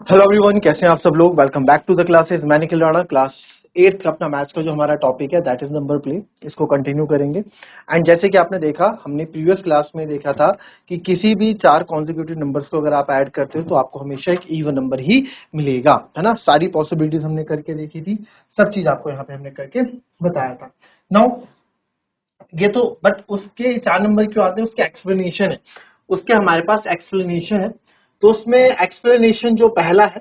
Hello everyone, कैसे हैं आप सब लोग। Welcome back to the classes. मैं निखिल राणा, क्लास 8 का अपना मैथ्स का जो हमारा टॉपिक है दैट इज नंबर प्ले, इसको कंटिन्यू करेंगे। एंड जैसे कि आपने देखा, हमने प्रीवियस क्लास में देखा था कि किसी भी चार कॉन्जिक्यूटिव नंबर्स को अगर आप ऐड करते हो तो आपको हमेशा एक इवन नंबर ही मिलेगा, है ना। सारी पॉसिबिलिटीज हमने करके देखी थी, सब चीज आपको यहाँ पे हमने करके बताया था। नाउ ये तो बट उसके चार नंबर क्यों आते हैं, उसके एक्सप्लेनेशन है, उसके हमारे पास एक्सप्लेनेशन है। तो उसमें एक्सप्लेनेशन जो पहला है,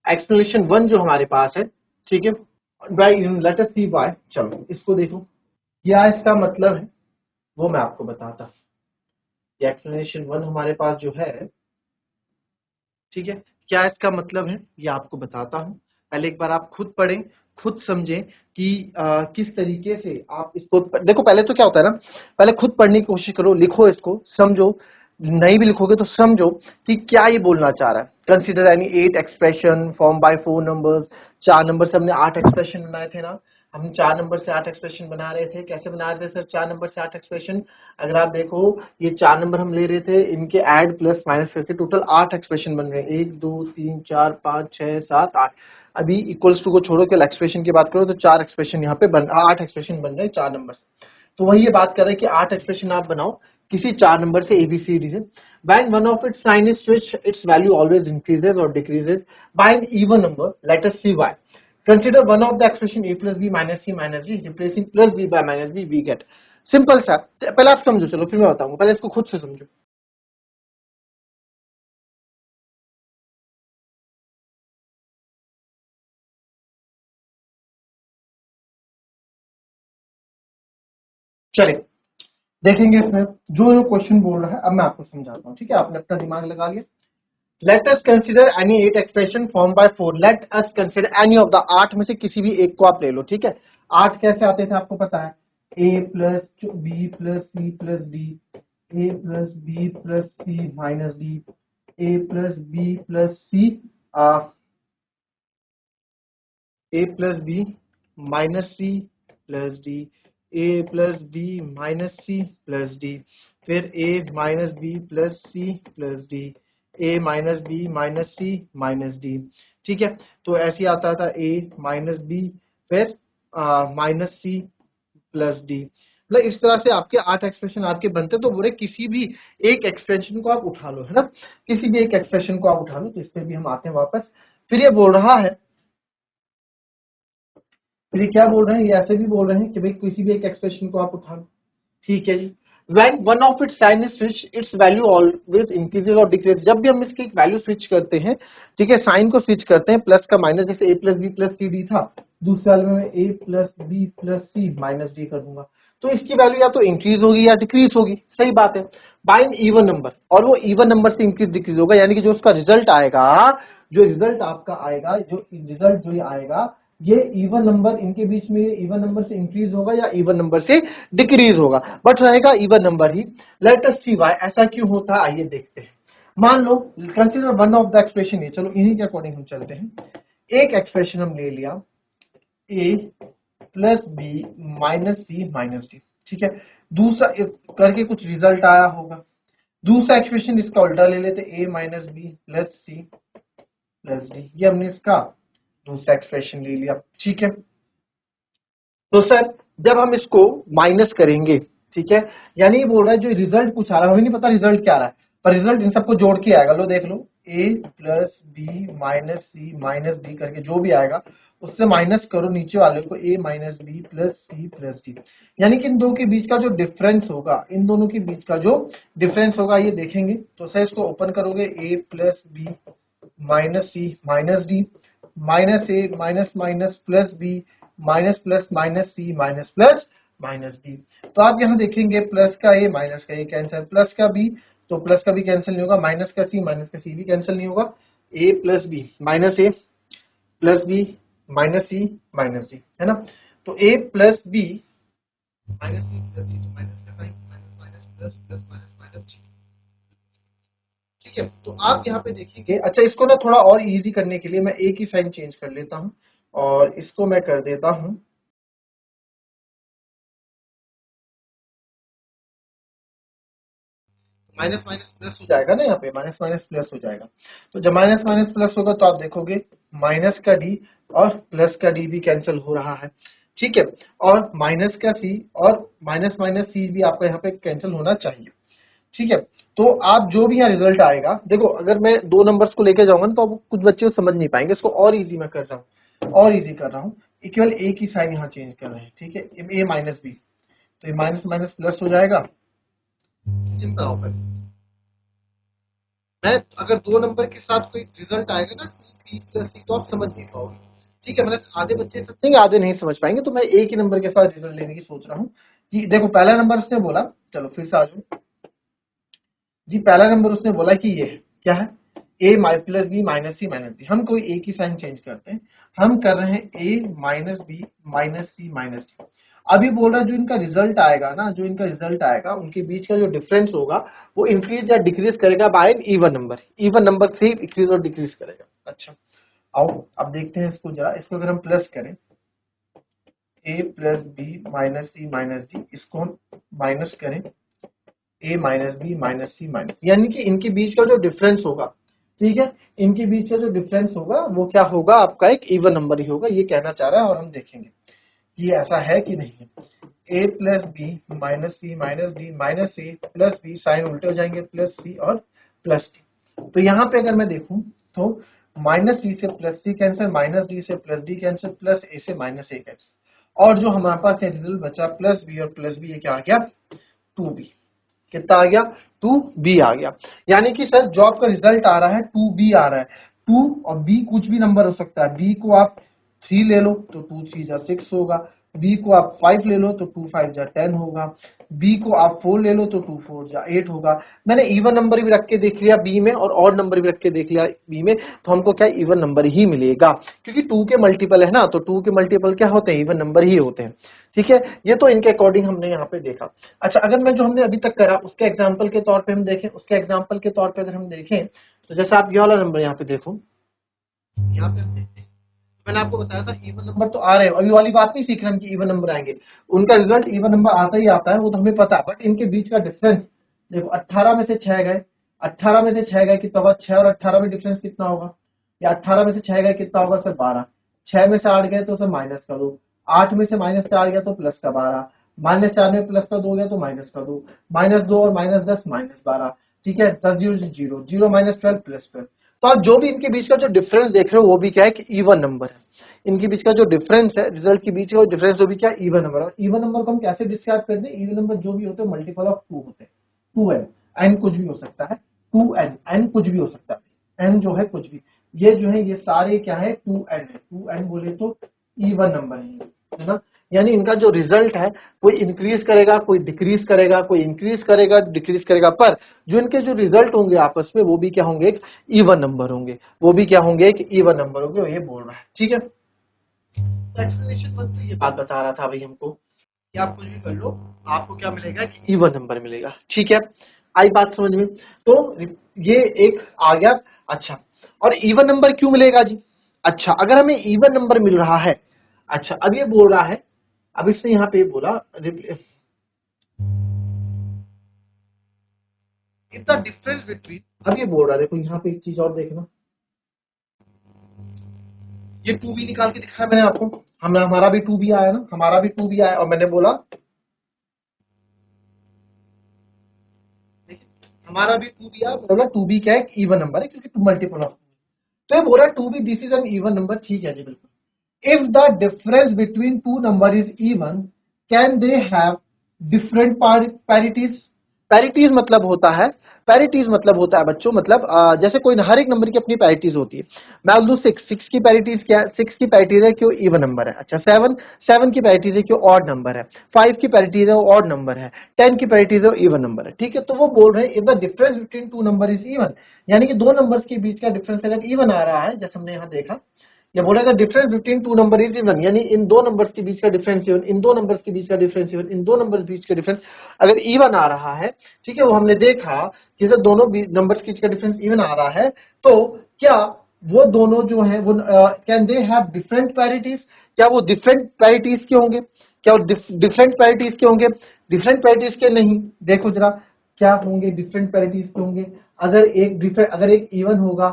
एक्सप्लेनेशन वन जो हमारे पास है, ठीक है। By let us see why. चलो इसको देखो, क्या इसका मतलब है वो मैं आपको बताता हूँ। ये एक्सप्लेनेशन वन हमारे पास जो है, ठीक है, क्या इसका मतलब है ये आपको बताता हूँ। पहले एक बार आप खुद पढ़ें, खुद समझें कि किस तरीके से आप इसको देखो। पहले तो क्या होता है ना, पहले खुद पढ़ने की कोशिश करो, लिखो, इसको समझो। नहीं भी लिखोगे तो समझो कि क्या ये बोलना चाह रहा है। Consider any 8 expression form by 4 numbers. चार नंबर से हमने 8 एक्सप्रेशन बनाए थे ना। हम चार नंबर से 8 एक्सप्रेशन बना रहे थे। कैसे बना रहे थे सर चार नंबर से 8 एक्सप्रेशन? अगर आप देखो, ये चार नंबर हम ले रहे थे, इनके ऐड प्लस माइनस करके टोटल 8 एक्सप्रेशन बन रहे हैं। 1 2 3 4 5 6 7 8। अभी इक्वल्स टू को छोड़ो, केवल एक्सप्रेशन की बात करो तो चार एक्सप्रेशन यहाँ पे 8 एक्सप्रेशन बन रहे हैं चार नंबर से। तो वही ये बात कर रहे हैं कि 8 एक्सप्रेशन आप बनाओ किसी चार नंबर से एबीसीडी से। When one of its sign is switched, its value always increases or decreases by an even number. Let us see why. Consider one of the expression a plus b minus c minus d, replacing plus b by minus b we get. Simple सा। पहले आप समझो, चलो फिर मैं बताऊंगा, पहले इसको खुद से समझो। चलिए देखेंगे इसमें जो जो क्वेश्चन बोल रहा है। अब मैं आपको समझाता हूँ, ठीक है। आपने अपना दिमाग लगा लिया। Let us consider any 8 expression form by 4। Let us consider any of the 8 में से किसी भी एक को आप ले लो, ठीक है। 8 कैसे आते थे आपको पता है, a plus B plus C plus D, A plus B plus C minus D, A plus B plus C, A plus B minus C plus D, A plus B minus C plus D, फिर A minus B plus C plus D, A minus B minus C minus D, ठीक है। तो ऐसे आता था A minus B, फिर minus C plus D. मतलब इस तरह से आपके 8 एक्सप्रेशन आपके बनते। तो बोले किसी भी एक एक्सप्रेशन को आप उठा लो, है ना। किसी भी एक एक्सप्रेशन को आप उठा लो। तो इस पे भी हम आते हैं वापस। फिर ये बोल रहा है, फिर ये क्या बोल रहे हैं, ये ऐसे भी बोल रहे हैं कि भाई किसी भी एक एक्सप्रेशन को आप उठा लो, ठीक है जी। When one of its sign is switched, its value always increases और decreases। जब भी हम इसकी एक वैल्यू स्विच करते हैं, ठीक है, साइन को स्विच करते हैं, प्लस का माइनस, जैसे a plus B plus c d था, दूसरे वाले में मैं a plus B plus C minus d कर दूंगा। तो इसकी वैल्यू या तो इंक्रीज होगी या डिक्रीज होगी, सही बात है। बाय एन इवन नंबर, और वो इवन नंबर से इंक्रीज डिक्रीज होगा, यानी कि जो उसका रिजल्ट आएगा, जो रिजल्ट आपका आएगा, जो रिजल्ट जो ये आएगा, ये इवन नंबर, इनके बीच में ये इवन नंबर से इंक्रीज होगा या इवन नंबर से डिक्रीज होगा, बट रहेगा इवन नंबर ही। लेट अस सी व्हाई, ऐसा क्यों होता है आइए देखते हैं। मान लो consider one of the expression है, चलो इन्हीं के अकॉर्डिंग हम चलते हैं। एक एक्सप्रेशन हम ले लिया, ए प्लस बी माइनस सी माइनस डी, ठीक है। दूसरा करके कुछ रिजल्ट आया होगा। दूसरा एक्सप्रेशन इसका उल्टा ले लेते, A minus B plus C plus D. ये हमने इसका दूसरा एक्सप्रेशन ले लिया, ठीक है। तो सर जब हम इसको माइनस करेंगे, ठीक है, यानी ये बोल रहा है जो रिजल्ट कुछ आ रहा है, हमें नहीं पता रिजल्ट क्या आ रहा है, पर रिजल्ट इन सबको जोड़ के आएगा। लो देख लो, ए प्लस बी माइनस सी माइनस डी करके जो भी आएगा उससे माइनस करो नीचे वाले को, A minus B plus C plus D. यानी कि इन दो के बीच का जो डिफरेंस होगा, इन दोनों के बीच का जो डिफरेंस होगा ये देखेंगे। तो सर इसको ओपन करोगे, A plus B minus C minus D, minus A minus minus plus B minus plus minus C minus plus minus D. तो आप यहाँ देखेंगे प्लस का ए माइनस का ए कैंसिल, प्लस का बी तो प्लस का भी कैंसिल नहीं होगा, माइनस का सी माइनस का सी भी कैंसिल नहीं होगा। A plus B minus A plus B minus C minus D, है ना। तो A plus B minus C plus D, तो माइनस का sign minus minus plus plus minus minus D, ठीक है। तो आप यहाँ पे देखिए, अच्छा इसको ना थोड़ा और इजी करने के लिए मैं एक ही साइन चेंज कर लेता हूँ और इसको मैं कर देता हूँ माइनस माइनस प्लस हो जाएगा ना, यहाँ पे माइनस माइनस प्लस हो जाएगा। तो जब माइनस माइनस प्लस होगा तो आप देखोगे माइनस का डी और प्लस का डी भी कैंसिल हो रहा है, ठीक है, और माइनस का सी और माइनस माइनस सी भी आपका यहाँ पे कैंसिल होना चाहिए, ठीक है। तो आप जो भी यहाँ रिजल्ट आएगा, देखो अगर मैं दो नंबर्स को लेके जाऊंगा ना तो अब कुछ बच्चे समझ नहीं पाएंगे, इसको और इजी मैं कर रहा हूँ, और इजी कर रहा हूँ, केवल ए की साइन यहाँ चेंज कर रहे हैं, ठीक है, ए माइनस बी, तो ये माइनस माइनस प्लस हो जाएगा, चिंता होगा। मैं अगर दो नंबर के साथ कोई रिजल्ट आएगा ना टू बी प्लस सी, तो आप समझ नहीं पाओगे, ठीक है, मतलब आधे बच्चे समझेंगे आधे नहीं समझ पाएंगे, तो मैं एक ही नंबर के साथ रिजल्ट लेने की सोच रहा हूँ कि देखो पहला नंबर उसने बोला, चलो फिर से आ जाओ जी, पहला नंबर उसने बोला कि ये है क्या है, ए प्लस बी माइनस सी माइनस डी, हम कोई ए की साइन चेंज करते हैं, हम कर रहे हैं A minus B minus C minus D. अभी बोल रहा है जो इनका रिजल्ट आएगा ना, जो इनका रिजल्ट आएगा उनके बीच का जो डिफरेंस होगा वो इंक्रीज या डिक्रीज करेगा बाय एन इवन नंबर से इंक्रीज और डिक्रीज करेगा। अच्छा आओ अब देखते हैं इसको जरा, इसको अगर हम प्लस करें ए प्लस बी माइनस सी माइनस डी, इसको हम माइनस करें ए माइनस बी माइनस सी माइनस, यानी कि इनके बीच का जो डिफरेंस होगा, ठीक है, इनके बीच का जो डिफरेंस होगा वो क्या होगा, आपका एक इवन नंबर ही होगा, ये कहना चाह रहा है, और हम देखेंगे कि ये ऐसा है कि नहीं है। ए plus B minus C minus D minus A plus B, sign उल्टे हो जाएंगे, प्लस सी और प्लस डी। तो यहाँ पे अगर मैं देखूं तो माइनस सी से प्लस सी कैंसिल, माइनस डी से प्लस डी कैंसिल, प्लस ए से माइनस ए कैंसिल, और जो हमारे पास रिजल्ट बचा प्लस बी और प्लस बी, ये क्या आ गया, टू बी। कितना आ गया, टू बी आ गया, यानी कि सर जो आपका रिजल्ट आ रहा है टू बी आ रहा है, टू और बी कुछ भी नंबर हो सकता है, बी को आप 3 ले लो तो 2 3 जा 6 होगा, बी को आप 5 ले लो तो 2 5 जा 10 होगा, बी को आप 4 ले लो तो 2 4 जा 8 होगा। मैंने इवन नंबर भी रख के देख लिया बी में और ऑड नंबर भी रख के देख लिया बी में, तो हमको क्या इवन नंबर ही मिलेगा, क्योंकि 2 के मल्टीपल है ना, तो 2 के मल्टीपल क्या होते हैं, इवन नंबर ही होते हैं, ठीक है। ये तो इनके अकॉर्डिंग हमने यहाँ पे देखा। अच्छा अगर मैं जो हमने अभी तक करा उसके एग्जाम्पल के तौर पे हम देखें, उसके एग्जाम्पल के तौर पे अगर हम देखें तो जैसे आप ये वाला नंबर यहाँ पे देखो, यहाँ पे हम देखते हैं मैंने आपको बताया था इवन नंबर तो आ रहे हैं, अभी वाली बात नहीं सीख रहे हम कि इवन नंबर आएंगे, उनका रिजल्ट इवन नंबर आता ही आता है, वो तो हमें पता है, बट इनके बीच का डिफरेंस देखो 18 में से 6 गए, 18 में से 6 गए कितना होगा, 6 और 18 में डिफरेंस कितना होगा, या 18 में से 6 गए कितना होगा सर 12, 6 में से 8 गए तो सर माइनस कर दो, 8 में से माइनस 4 गया तो प्लस का 12, माइनस 4 में प्लस का 2 गया तो माइनस का 2, माइनस 2 और माइनस 10 माइनस 12, ठीक है, 10 zero zero zero minus 12 plus 12। तो आप जो भी इनके बीच का जो डिफरेंस देख रहे हो वो भी क्या है कि इवन नंबर है, इनके बीच का जो डिफरेंस है रिजल्ट के बीच का डिफरेंस वो भी क्या इवन नंबर, और इवन नंबर को हम कैसे डिस्क्राइब करते हैं, इवन नंबर जो भी होते हैं मल्टीपल ऑफ 2 होते हैं, 2n, एन कुछ भी हो सकता है, 2n, एन कुछ भी हो सकता है, एन जो है कुछ भी, ये जो है ये सारे क्या है 2n है, 2n बोले तो इवन नंबर है ना, यानी इनका जो रिजल्ट है कोई इंक्रीज करेगा कोई डिक्रीज करेगा, कोई इंक्रीज करेगा डिक्रीज करेगा, पर जो इनके जो रिजल्ट होंगे आपस में वो भी क्या होंगे, एक इवन नंबर होंगे, वो भी क्या होंगे, एक इवन नंबर होंगे, ये बोल रहा है, ठीक है। तो एक्सप्लेनेशन वन तो ये बात बता रहा था भाई हमको कि आप कुछ भी कर लो आपको क्या मिलेगा कि इवन नंबर मिलेगा, ठीक है, आई बात समझ में। तो ये एक आ गया। अच्छा और इवन नंबर क्यों मिलेगा जी, अच्छा अगर हमें इवन नंबर मिल रहा है, अच्छा अब ये बोल रहा है, अब इसने यहाँ पे बोला इतना डिफरेंस बिटवीन, अब ये बोल रहा है देखो यहाँ पे एक चीज और देखना, ये टू बी निकाल के दिखाया मैंने आपको, हम हमारा भी टू बी आया ना, हमारा भी टू बी आया, और मैंने बोला हमारा भी टू बी आया, मतलब टू बी क्या है इवन नंबर है क्योंकि टू मल्टीपल ऑफ, तो ये बोल रहा है to be this is an even number, ठीक है जी बिल्कुल। If the difference between two number is even, can they have different parities? पैरिटीज मतलब होता है, पैरिटीज मतलब होता है बच्चों, मतलब जैसे कोई हर एक नंबर की अपनी पैरिटीज होती है, मैं बोल दूं सिक्स की पैरिटीज क्या है, सिक्स की पैरिटीज है क्यों इवन नंबर है, अच्छा सेवन की पैरिटीज है क्यों ऑड नंबर है, 5 की पैरिटीज है वो ऑड नंबर है, 10 की पैरिटीज है वो इवन नंबर है, ठीक है। तो वो बोल रहे हैं if the difference between to number is even, यानी कि दो नंबर्स के बीच का डिफरेंस अगर इवन आ रहा है, जैसे हमने यहाँ देखा, या बोलेगा difference between to number is even, यानी इन दो नंबर्स के बीच का डिफरेंस इवन, इन दो नंबर्स के बीच का डिफरेंस इवन, इन दो नंबर्स के बीच का डिफरेंस अगर इवन आ रहा है, ठीक है, वो हमने देखा कि जब दोनों नंबर्स के बीच का डिफरेंस इवन आ रहा है, तो क्या वो दोनों जो है वो कैन दे हैव डिफरेंट पैरिटीज, क्या वो डिफरेंट पैरिटीज के होंगे, क्या वो डिफरेंट पैरिटीज के होंगे, डिफरेंट पैरिटीज के नहीं, देखो जरा क्या होंगे, डिफरेंट पैरिटीज के होंगे। अगर एक इवन होगा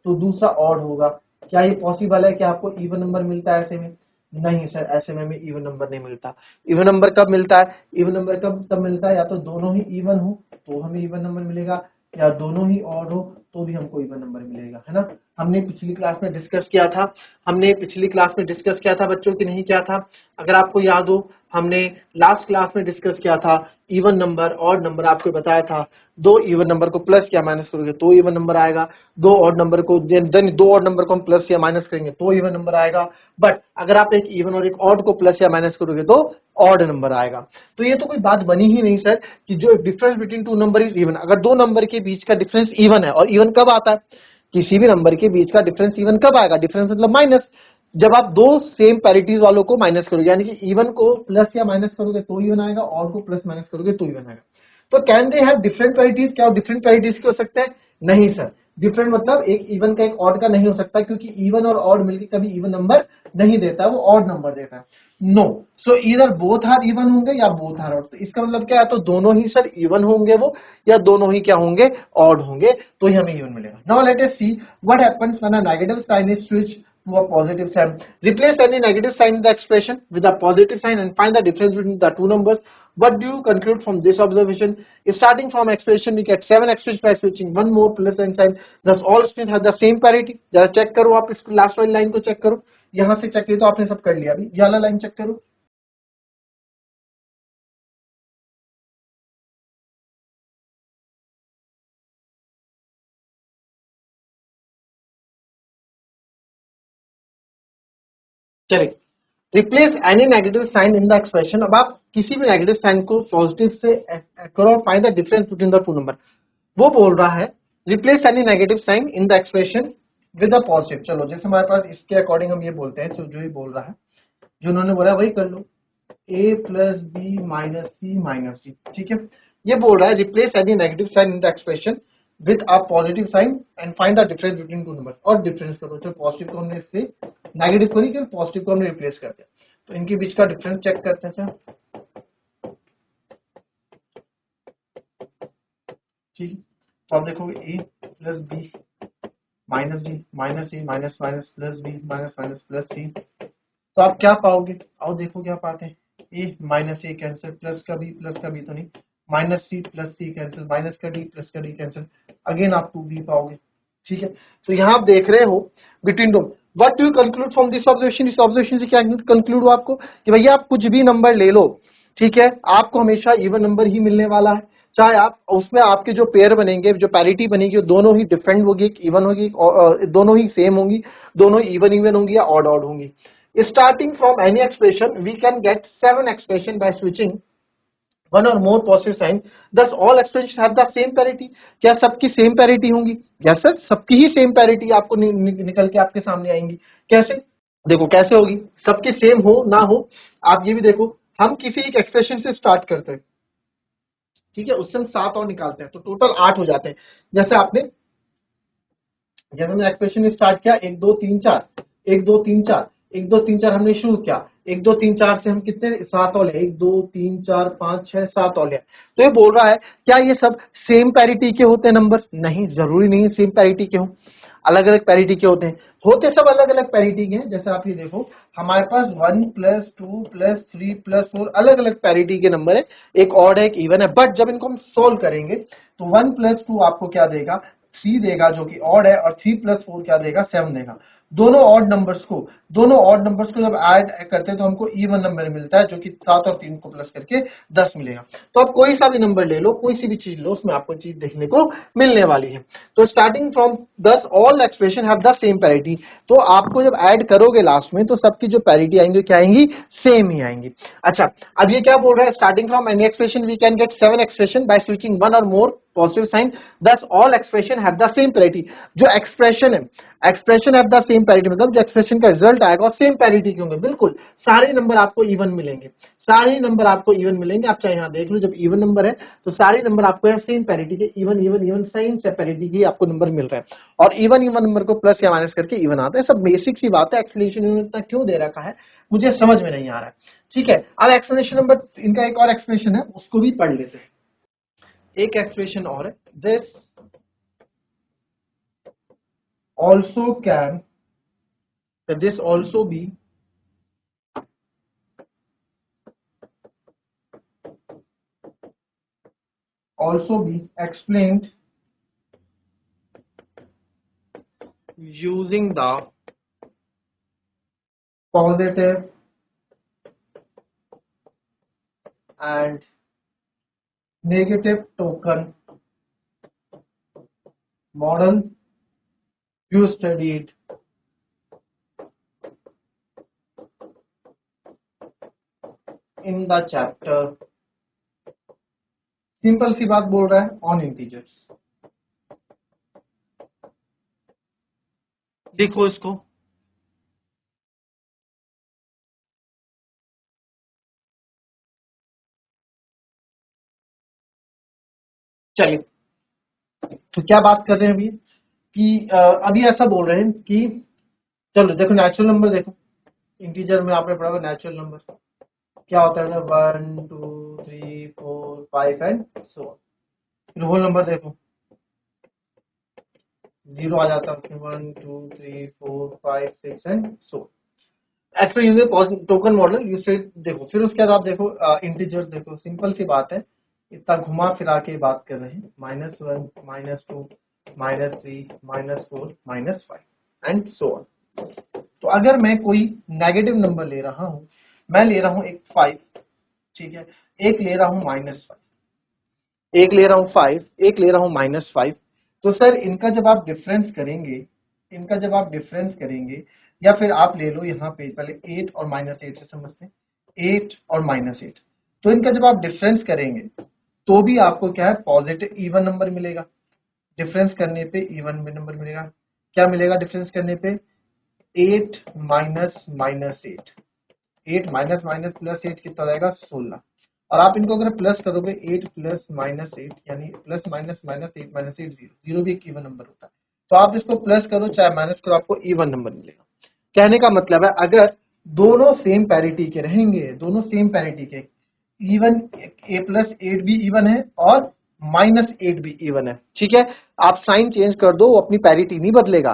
तो दूसरा ऑड होगा। क्या ये पॉसिबल है कि आपको इवन नंबर मिलता है ऐसे में? नहीं सर, ऐसे में हमें इवन नंबर नहीं मिलता। इवन नंबर कब मिलता है? इवन नंबर कब तब मिलता है, या तो दोनों ही इवन हो तो हमें इवन नंबर मिलेगा, या दोनों ही ऑड हो तो भी हमको इवन नंबर मिलेगा, है ना। हमने पिछली क्लास में डिस्कस किया था, बच्चों की नहीं किया था? अगर आपको याद हो, हमने लास्ट क्लास में डिस्कस किया था इवन नंबर ऑड नंबर। आपको बताया था दो इवन नंबर को प्लस या माइनस करोगे तो इवन नंबर आएगा, दो ऑड नंबर को हम प्लस या माइनस करेंगे तो इवन नंबर आएगा। बट अगर आप एक इवन और एक ऑड को प्लस या माइनस करोगे तो ऑड नंबर आएगा। तो ये तो कोई बात बनी ही नहीं सर कि जो difference between to number is even. अगर दो नंबर के बीच का डिफरेंस इवन है, और इवन कब आता है? किसी भी नंबर के बीच का डिफरेंस इवन कब आएगा? डिफरेंस मतलब माइनस, जब आप दो सेम पैरिटीज वालों को माइनस करोगे, यानी कि इवन को प्लस या माइनस करोगे तो इवन आएगा, और को प्लस माइनस करोगे तो इवन आएगा। तो कैन दे हैव डिफरेंट पैरिटीज? क्या डिफरेंट पैरिटीज के हो सकते हैं? नहीं सर, डिफरेंट मतलब एक इवन का एक ऑड का नहीं हो सकता, क्योंकि इवन और ऑड मिलकर कभी इवन नंबर नहीं देता, वो ऑड नंबर देता है। नो, सो इधर बोथ आर इवन होंगे या बोथ आर ऑड। तो इसका मतलब क्या है? तो दोनों ही सर इवन होंगे वो, या दोनों ही क्या होंगे? ऑड होंगे, तो ही हमें इवन मिलेगा। Now let us see what happens when a negative sign is switch to a positive sign. Replace any negative sign in the expression with a positive sign and find the difference between the two numbers. What do you conclude from this observation? If starting from expression we get 7 expressions by switching one more plus and sign, thus all expressions have the same parity. जरा check करो, आप इस last वाली line को check करो। यहां से check किया तो आपने सब कर लिया, अभी ये वाला लाइन चेक करो। चलिए, replace any negative sign in the expression. अब आप किसी भी नेगेटिव साइन को पॉजिटिव से करो, find the difference between the two number. वो बोल रहा है replace any negative sign in the expression with a positive. चलो, जैसे हमारे पास इसके अकॉर्डिंग हम ये बोलते हैं, तो जो ही बोल रहा है, जो उन्होंने बोला वही कर लो, a plus B minus C minus D. ठीक है, ये बोल रहा है replace any negative sign in the expression with a positive sign and find the difference between two numbers. और डिफरेंस करो, तो पॉजिटिव को हमने इससे, नेगेटिव को नहीं केवल पॉजिटिव को हमने रिप्लेस कर दिया, तो इनके बीच का डिफरेंस चेक करते हैं सर। ठीक है, तो आप देखोगे a plus B minus D minus A minus minus plus B minus minus plus C. तो आप क्या पाओगे? आओ देखो क्या पाते हैं। A minus A cancel, plus का बी तो नहीं, माइनस सी कैंसिल, माइनस का डी प्लस का डी कैंसिल, अगेन आप 2b पाओगे। ठीक है, तो यहाँ आप देख रहे हो बिटवीन दो। What do you conclude from this observation? इस ऑब्जर्वेशन से क्या कंक्लूड हुआ आपको कि भैया आप कुछ भी नंबर ले लो, ठीक है, आपको हमेशा इवन नंबर ही मिलने वाला है। चाहे आप उसमें आपके जो पेयर बनेंगे, जो पैरिटी बनेगी, दोनों ही डिफरेंट होगी, एक इवन होगी, दोनों ही सेम होंगी, दोनों इवन इवन होंगी या ऑड ऑड होंगी। Starting from any expression, we can get 7 expression by switching one or more positive sign. Thus all expressions have the same parity. क्या सबकी सेम पैरिटी होंगी? यस सर, सबकी ही same parity आपको निकल के आपके सामने आएंगी। कैसे? देखो कैसे होगी, सबके सेम हो ना हो। आप ये भी देखो, हम किसी एक एक्सप्रेशन से स्टार्ट करते हैं, ठीक है, उससे हम 7 और निकालते हैं तो टोटल 8 हो जाते हैं। जैसे हमने एक्सप्रेशन स्टार्ट किया 1 2 3 4, 1 2 3 4, 1 2 3 4 हमने शुरू किया, 1 2 3 4 से हम कितने 7 और 1 2 3 4 5 6 7 और। तो ये बोल रहा है क्या ये सब सेम पैरिटी के होते हैं नंबर? नहीं, जरूरी नहीं सेम पैरिटी के हो, अलग अलग पैरिटी के होते सब अलग अलग पैरिटी के हैं। जैसे आप ये देखो, हमारे पास 1 प्लस 2 प्लस 3 प्लस 4 अलग अलग पैरिटी के नंबर है, एक ऑड है एक इवन है। बट जब इनको हम सोल्व करेंगे तो 1 प्लस 2 आपको क्या देगा? 3 देगा जो कि ऑड है, और 3 प्लस 4 क्या देगा? 7 देगा। दोनों ऑड नंबर्स को जब ऐड करते हैं तो हमको इवन नंबर मिलता है, जो कि 7 और 3 को प्लस करके 10 मिलेगा। तो आप कोई सा भी नंबर ले लो, कोई सी भी चीज लो, उसमें आपको चीज देखने को मिलने वाली है। तो starting from 10 all expression have the same parity. तो आपको जब ऐड करोगे लास्ट में तो सबकी जो पैरिटी आएंगी क्या आएंगी? सेम ही आएंगी। अच्छा, अब ये क्या बोल रहा है? Starting from any expression we can get 7 expression by switching one or more positive sign, thus all expression have the same parity. जो एक्सप्रेशन है, expression have the same parity मतलब जो एक्सप्रेशन का रिजल्ट आएगा और सेम पैरिटी के होंगे। बिल्कुल सारे नंबर आपको इवन मिलेंगे, सारे नंबर आपको इवन मिलेंगे। आप चाहे यहाँ देख लो, जब इवन नंबर है तो सारे नंबर आपको यहाँ सेम पैरिटी के इवन इवन इवन सेम से पैरिटी की आपको नंबर मिल रहा है। और इवन इवन नंबर को प्लस या माइनस करके इवन आता है। सब बेसिक सी बात है। एक्सप्लेनेशन इतना क्यों दे रखा है मुझे समझ में नहीं आ रहा है। ठीक है, अब एक्सप्लेनेशन नंबर, इनका एक और एक्सप्लेनेशन है, उसको भी पढ़ लेते हैं। एक एक्सप्रेशन और है, this also can, this also be explained using the positive and negative token model you studied in the chapter। Simple सी बात बोल रहा है ऑन इंटीजर्स। देखो इसको, चलिए तो क्या बात कर रहे हैं अभी कि अभी ऐसा बोल रहे हैं कि चलो देखो नेचुरल नंबर, देखो इंटीजर में आपने पढ़ा हुआ नेचुरल नंबर क्या होता है, 1 2 3 4 5 एंड सो ऑन। फिर होल नंबर देखो 0 आ जाता है उसमें, 1 2 3 4 5 6 and so. Explain token model you said, देखो फिर उसके बाद आप देखो इंटीजर, देखो सिंपल सी बात है, इतना घुमा फिरा के बात कर रहे हैं, -1 -2 -3 -4 -5 एंड सो ऑन। तो अगर मैं कोई नेगेटिव नंबर ले रहा हूं, मैं ले रहा हूं एक 5, ठीक है, एक ले रहा हूं -5, एक ले रहा हूं 5, एक ले रहा हूं -5, तो सर इनका जब आप डिफरेंस करेंगे, इनका जब आप डिफरेंस करेंगे, या फिर आप ले लो यहाँ पे पहले 8 और -8 से समझते हैं, 8 और -8, तो इनका जब आप डिफरेंस करेंगे तो भी आपको क्या है, पॉजिटिव इवन नंबर मिलेगा। डिफरेंस करने पे इवन नंबर मिलेगा। क्या मिलेगा डिफरेंस करने पे, 8 minus minus 8, 8 minus minus plus 8 कितना रहेगा, 16। और आप इनको अगर प्लस करोगे 8 प्लस माइनस 8 यानी plus minus minus 8 minus 8 zero, zero भी एक इवन नंबर होता है, तो आप इसको प्लस करो चाहे माइनस करो आपको इवन नंबर मिलेगा। कहने का मतलब है अगर दोनों सेम पैरिटी के रहेंगे, दोनों सेम पैरिटी के, इवन ए प्लस 8 भी इवन है और -8 भी इवन है, ठीक है, आप साइन चेंज कर दो वो अपनी पैरिटी नहीं बदलेगा,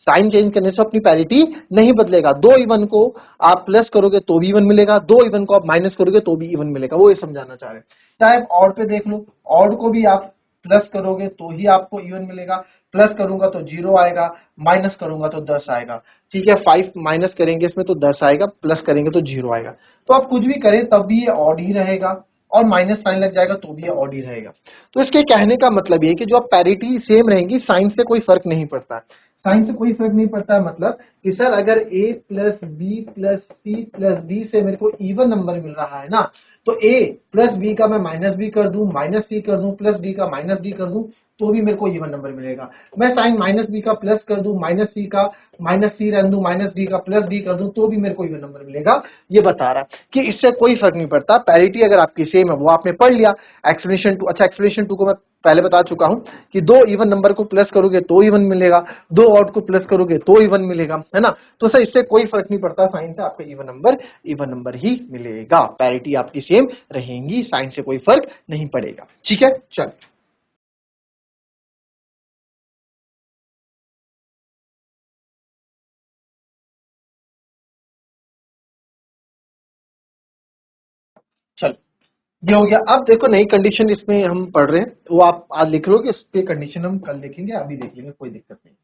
साइन चेंज करने से अपनी पैरिटी नहीं बदलेगा। दो इवन को आप प्लस करोगे तो भी इवन मिलेगा, दो इवन को आप माइनस करोगे तो भी इवन मिलेगा, वो ये समझाना चाह रहे हैं। चाहे आप ऑड पे देख लो, ऑड को भी आप प्लस करोगे तो ही आपको इवन मिलेगा, प्लस करूंगा तो 0 आएगा, माइनस करूंगा तो 10 आएगा, ठीक है, 5 माइनस करेंगे इसमें तो 10 आएगा, प्लस करेंगे तो 0 आएगा। तो आप कुछ भी करें तब भी ये ऑड ही रहेगा, और माइनस साइन लग जाएगा तो भी ये ऑड ही रहेगा। तो इसके कहने का मतलब ये कि जो आप पैरिटी सेम रहेंगी, साइन से कोई फर्क नहीं पड़ता, साइन से कोई फर्क नहीं पड़ता। मतलब कि सर अगर a plus B plus C plus D से मेरे को इवन नंबर मिल रहा है ना, तो a प्लस बी का मैं माइनस बी कर दूं, माइनस सी कर दूं, प्लस डी का माइनस डी कर दूं, तो भी मेरे को इवन नंबर मिलेगा। मैं साइन माइनस बी का प्लस कर दूं, माइनस सी का माइनस सी रहने दूं, माइनस डी का प्लस डी कर दूं, तो भी मेरे को इवन नंबर मिलेगा। ये बता रहा है कि इससे कोई फर्क नहीं पड़ता, पैरिटी अगर आपकी सेम है वो आपने पढ़ लिया। एक्सप्लेनेशन 2, अच्छा एक्सप्लेनेशन 2 को मैं पहले बता चुका हूं कि दो इवन नंबर को प्लस करोगे तो इवन मिलेगा, दो ऑड को प्लस करोगे तो इवन मिलेगा, है ना। तो सर इससे कोई फर्क नहीं पड़ता, साइन से आपका इवन नंबर ही मिलेगा, पैरिटी आपकी सेम रहेंगी, साइन से कोई फर्क नहीं पड़ेगा, ठीक है। चल चल ये हो गया। अब देखो नई कंडीशन इसमें हम पढ़ रहे हैं, वो आप आज लिख लो कि इस पे कंडीशन हम कल देखेंगे, अभी देख लेंगे, कोई दिक्कत नहीं।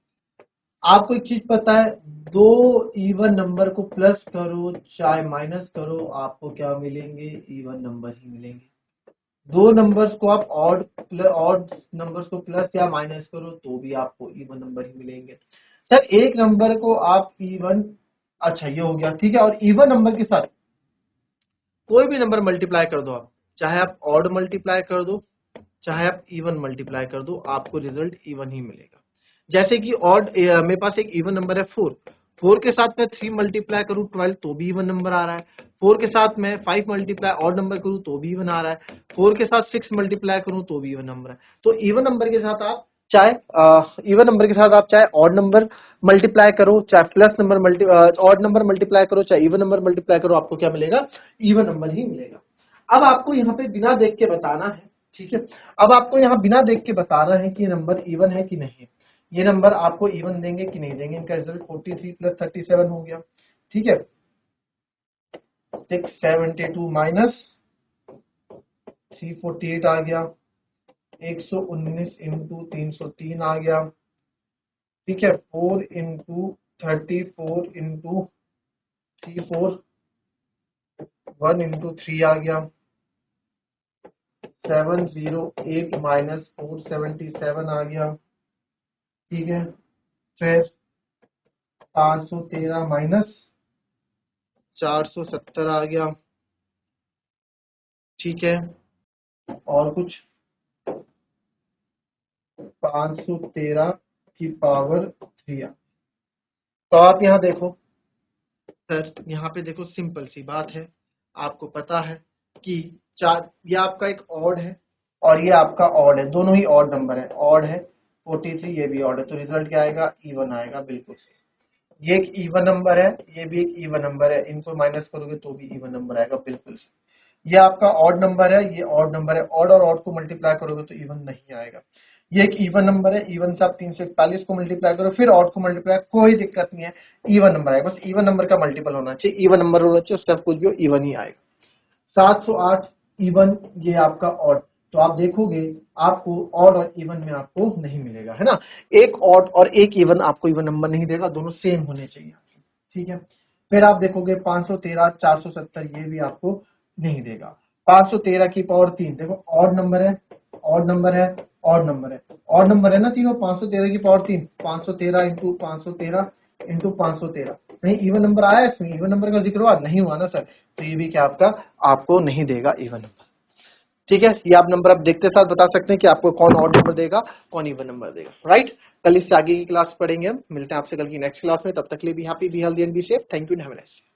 आपको एक चीज पता है, दो इवन नंबर को प्लस करो चाहे माइनस करो आपको क्या मिलेंगे, इवन नंबर ही मिलेंगे। दो नंबर्स को आप ऑड ऑड नंबर्स को प्लस या माइनस करो तो भी आपको इवन नंबर ही मिलेंगे। सर एक नंबर को आप इवन, अच्छा ये हो गया, ठीक है। और इवन नंबर के साथ कोई भी नंबर मल्टीप्लाई कर दो आप, चाहे आप ऑड मल्टीप्लाई कर दो चाहे आप इवन मल्टीप्लाई कर दो, आपको रिजल्ट इवन ही मिलेगा। जैसे कि ऑड, मेरे पास एक इवन नंबर है 4, 4 के साथ मैं 3 मल्टीप्लाई करूं 12 तो भी इवन नंबर आ रहा है, 4 के साथ मैं 5 मल्टीप्लाई ऑड नंबर करूं तो भी इवन आ रहा है, 4 के साथ 6 मल्टीप्लाई करूं तो भी इवन नंबर है। तो इवन नंबर के साथ आप चाहे इवन नंबर के साथ आप चाहे ऑड नंबर मल्टीप्लाई करो चाहे plus number odd number multiply करो चाहे इवन नंबर मल्टीप्लाई करो, आपको क्या मिलेगा, इवन नंबर ही मिलेगा। अब आपको यहाँ पे बिना देख के बताना है ठीक है। अब आपको यहाँ बिना देख के बताना है कि ये नंबर इवन है कि नहीं है। ये नंबर आपको इवन देंगे कि नहीं देंगे। इनका रिजल्ट 43 प्लस 37 हो गया। ठीक है, 672 माइनस 348 आ गया, 119 इंटू 303 आ गया। ठीक है, 4 इंटू 34 इंटू 34, 1 इंटू 3 आ गया, 708 माइनस 477 आ गया। ठीक है, फिर 513 माइनस 470 आ गया। ठीक है, और कुछ 513 की पावर 3 आ। तो आप यहाँ देखो सर, यहाँ पे देखो सिंपल सी बात है, आपको पता है कि चार, ये आपका एक ऑड है और ये आपका ऑड है, दोनों ही ऑड नंबर है, ऑड है 43, ये भी ऑड है, तो रिजल्ट क्या आएगा, इवन आएगा। बिल्कुल सही, ये एक इवन नंबर है, ये भी एक इवन नंबर है, इनको माइनस करोगे तो भी इवन नंबर आएगा। बिल्कुल सही, ये आपका ऑड नंबर है, ये ऑड नंबर है, ऑड और ऑड को मल्टीप्लाई करोगे तो इवन नहीं आएगा। ये एक इवन नंबर है, इवन से आप 341 को मल्टीप्लाई करो, फिर ऑड को मल्टीप्लाई, कोई दिक्कत नहीं है, इवन नंबर आएगा। बस इवन नंबर का मल्टीपल होना चाहिए, इवन नंबर होना चाहिए, उसका कुछ भी इवन ही आएगा। 708 इवन, ये आपका ऑड। तो आप देखोगे आपको ऑड और इवन में आपको नहीं मिलेगा, है ना। एक ऑड और एक इवन आपको इवन नंबर नहीं देगा, दोनों सेम होने चाहिए। ठीक है, फिर आप देखोगे 513, 470, ये भी आपको नहीं देगा। 513 की पावर 3, देखो ऑड नंबर है, ऑड नंबर है, ऑड नंबर है, ऑड नंबर है ना तीनों। 513 की पावर 3, 513 इंटू 513 इंटू 513, कहीं इवन नंबर आया इसमें, इवन नंबर का जिक्र हुआ नहीं, हुआ ना सर, तो ये भी क्या आपका आपको नहीं देगा इवन नंबर। ठीक है, ये आप नंबर आप देखते साथ बता सकते हैं कि आपको कौन ऑड नंबर देगा, कौन इवन नंबर देगा। राइट, कल इससे आगे की क्लास पढ़ेंगे हम, मिलते हैं आपसे कल की नेक्स्ट क्लास में, तब तक के लिए be happy, be healthy and be safe. Thank you and have a nice day.